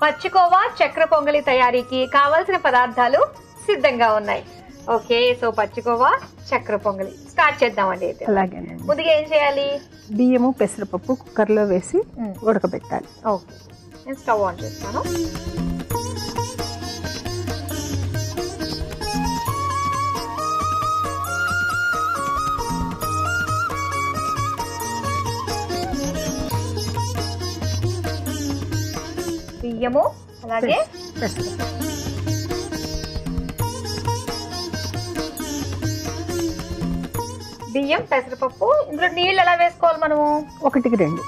పచ్చికోవా చక్కెర పొంగలి తయారీకి కావాల్సిన పదార్థాలు సిద్ధంగా ఉన్నాయి. ఓకే, సో పచ్చికోవా చక్కెర పొంగలి స్టార్ట్ చేద్దామండి. అయితే అలాగే ముందుగా ఏం చేయాలి? బియ్యము పెసరపప్పు కుక్కర్లో వేసి ఉడకబెట్టాలి. ఓకే, నేను స్టవ్ ఆన్ చేస్తాను. బియ్యము అలాగే బియ్యం పెసరపప్పు. ఇందులో నీళ్ళు ఎలా వేసుకోవాలి మనము? 1కి 2.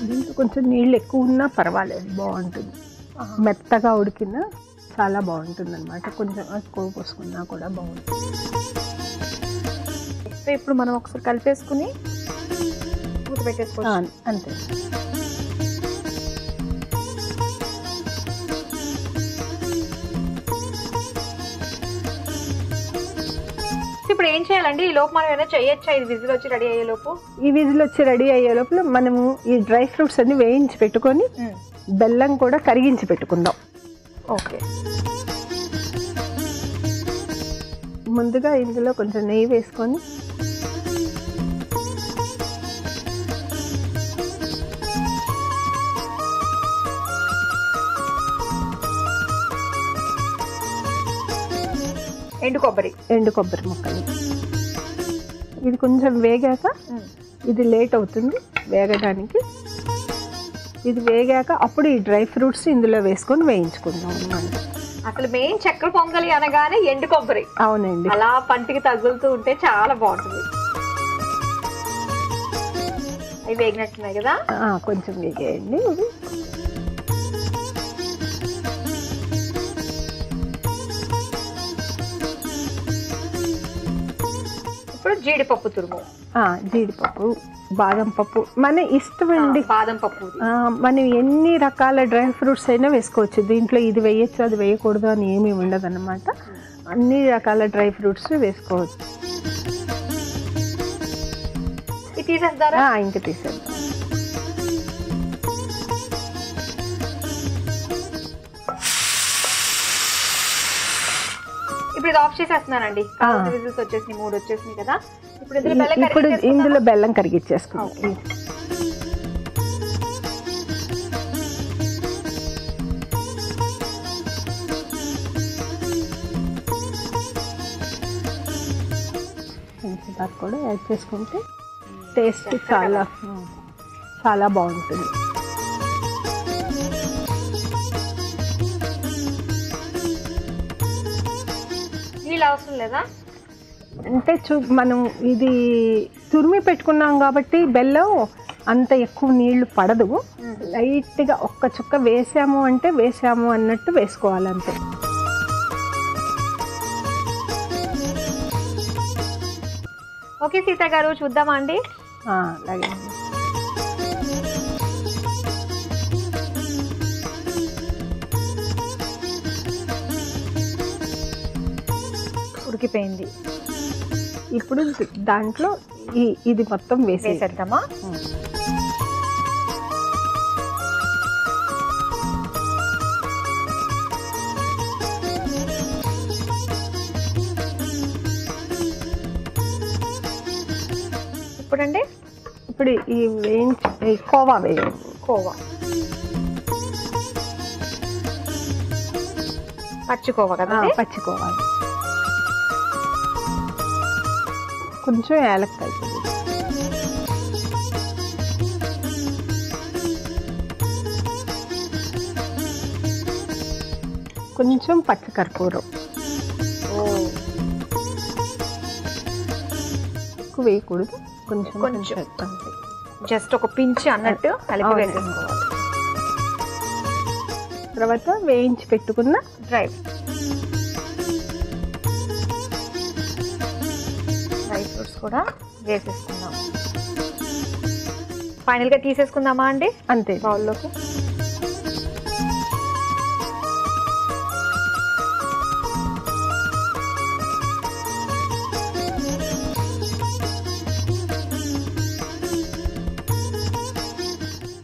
దీంట్లో కొంచెం నీళ్ళు ఎక్కువ ఉన్నా పర్వాలేదు, బాగుంటుంది. మెత్తగా ఉడికినా చాలా బాగుంటుంది అనమాట. కొంచెం ఎక్కువ పోసుకున్నా కూడా బాగుంటుంది. సో ఇప్పుడు మనం ఒకసారి కలిపేసుకుని మూత పెట్టేసుకోవాలి. అంతే. ఇప్పుడు ఏం చేయాలండి? ఈ లోపు మనం ఏమైనా చేయొచ్చా? ఇది విజిల్ వచ్చి రెడీ అయ్యే లోపు? ఈ విజిల్ వచ్చి రెడీ అయ్యే లోపల మనము ఈ డ్రై ఫ్రూట్స్ అన్ని వేయించి పెట్టుకొని బెల్లం కూడా కరిగించి పెట్టుకుందాం. ఓకే, ముందుగా ఇందులో కొంచెం నెయ్యి వేసుకొని ఎండు కొబ్బరి ముక్కలు. ఇది కొంచెం వేగాక, ఇది లేట్ అవుతుంది వేగడానికి, ఇది వేగాక అప్పుడు ఈ డ్రై ఫ్రూట్స్ ఇందులో వేసుకొని వేయించుకుందాం అన్నమాట. అసలు మెయిన్ చక్కెర పొంగలి అనగానే ఎండు కొబ్బరి. అవునండి, అలా పంటికి తగులుతూ ఉంటే చాలా బాగుంటుంది. అవి వేగినట్టున్నాయి కదా? కొంచెం వేగేయండి. ఇది ఇప్పుడు జీడిపప్పు తురుము. జీడిపప్పు, బాదం పప్పు మన ఇష్టం అండి. బాదం పప్పు మనం ఎన్ని రకాల డ్రై ఫ్రూట్స్ అయినా వేసుకోవచ్చు దీంట్లో. ఇది వేయచ్చు అది వేయకూడదు అని ఏమీ ఉండదు అన్నమాట. అన్ని రకాల డ్రై ఫ్రూట్స్ వేసుకోవచ్చు. ఇది తీసేస్తారా? ఇంకా తీసేద్దాం. ఇప్పుడు ఇది ఆఫ్ చేసేస్తున్నానండి. విజిల్స్ వచ్చేసినాయి, 3 వచ్చేసినాయి కదా. ఇప్పుడు ఇందులో బెల్లం కరిగిచ్చేసుకుంటాం. పంచదార కూడా యాడ్ చేసుకుంటే టేస్ట్ చాలా చాలా బాగుంటుంది. నీళ్ళు అవసరం లేదా? అంటే మనం ఇది తురిమి పెట్టుకున్నాం కాబట్టి బెల్లం అంత ఎక్కువ నీళ్లు పడదు. లైట్గా ఒక్క చుక్క వేసాము అంటే వేసాము అన్నట్టు వేసుకోవాలంతే. ఓకే సీత గారు, చూద్దామా అండి? అలాగే. ఉడికిపోయింది. ఇప్పుడు దాంట్లో ఇది మొత్తం వేసేద్దామా? ఇప్పుడండి ఇప్పుడు ఈ కోవా వేయండి. కోవా, పచ్చికోవా కదా? పచ్చికోవా, కొంచెం యాలక్కాయ పొడి, కొంచెం పచ్చికర్పూరం. ఎక్కువ వేయకూడదు, కొంచెం కొంచెం జస్ట్ ఒక పించి అన్నట్టు కలిపి వేసేసుకోవాలి. తర్వాత వేయించి పెట్టుకున్న డ్రై ఫ్రూట్స్ కూడా వేసేసుకుందాం. ఫైనల్ గా తీసేసుకుందామా అండి అంతే. బౌల్లోకి.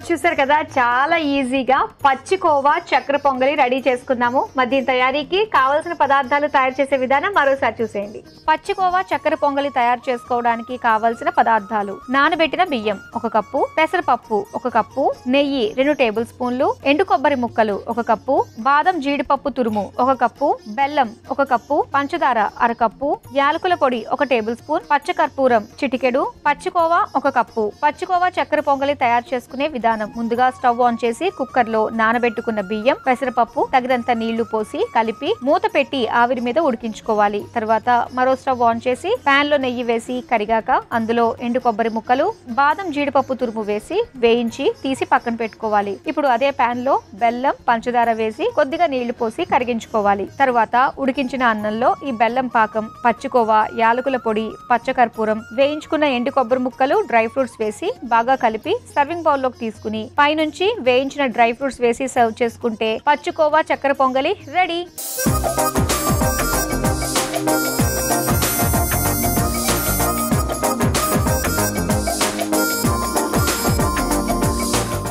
చూసారు కదా, చాలా ఈజీగా పచ్చికోవా చక్కెర పొంగలి రెడీ చేసుకున్నాము. మరి దీని తయారీకి కావాల్సిన పదార్థాలు తయారు చేసే విధానం మరోసారి చూసేయండి. పచ్చికోవా చక్కెర పొంగలి తయారు చేసుకోవడానికి కావాల్సిన పదార్థాలు: నానబెట్టిన బియ్యం 1 కప్పు, పెసరపప్పు 1 కప్పు, నెయ్యి 2 టేబుల్ స్పూన్లు, ఎండు కొబ్బరి ముక్కలు 1 కప్పు, బాదం జీడిపప్పు తురుము 1 కప్పు, బెల్లం 1 కప్పు, పంచదార 1/2 కప్పు, యాలకుల పొడి 1 టేబుల్ స్పూన్, పచ్చకర్పూరం చిటికెడు, పచ్చికోవా 1 కప్పు. పచ్చికోవా చక్కెర పొంగలి తయారు చేసుకునే విధానం: ముందుగా స్టవ్ ఆన్ చేసి కుక్కర్ లో నానబెట్టుకున్న బియ్యం, పెసరపప్పు తగినంత నీళ్లు పోసి కలిపి మూత పెట్టి ఆవిరి మీద ఉడికించుకోవాలి. తర్వాత మరో స్టవ్ ఆన్ చేసి పాన్ లో నెయ్యి వేసి కరిగాక అందులో ఎండు కొబ్బరి ముక్కలు, బాదం జీడిపప్పు తురుము వేసి వేయించి తీసి పక్కన పెట్టుకోవాలి. ఇప్పుడు అదే పాన్ లో బెల్లం, పంచదార వేసి కొద్దిగా నీళ్లు పోసి కరిగించుకోవాలి. తర్వాత ఉడికించిన అన్నంలో ఈ బెల్లం పాకం, పచ్చికోవా, యాలకుల పొడి, పచ్చకర్పూరం, వేయించుకున్న ఎండు కొబ్బరి ముక్కలు, డ్రై ఫ్రూట్స్ వేసి బాగా కలిపి సర్వింగ్ బౌల్ లోకి తీసుకుని పైనుంచి వేయించిన డ్రై ఫ్రూట్స్ వేసి సర్వ్ చేసుకుంటే పచ్చికోవా చక్కెర పొంగలి రెడీ.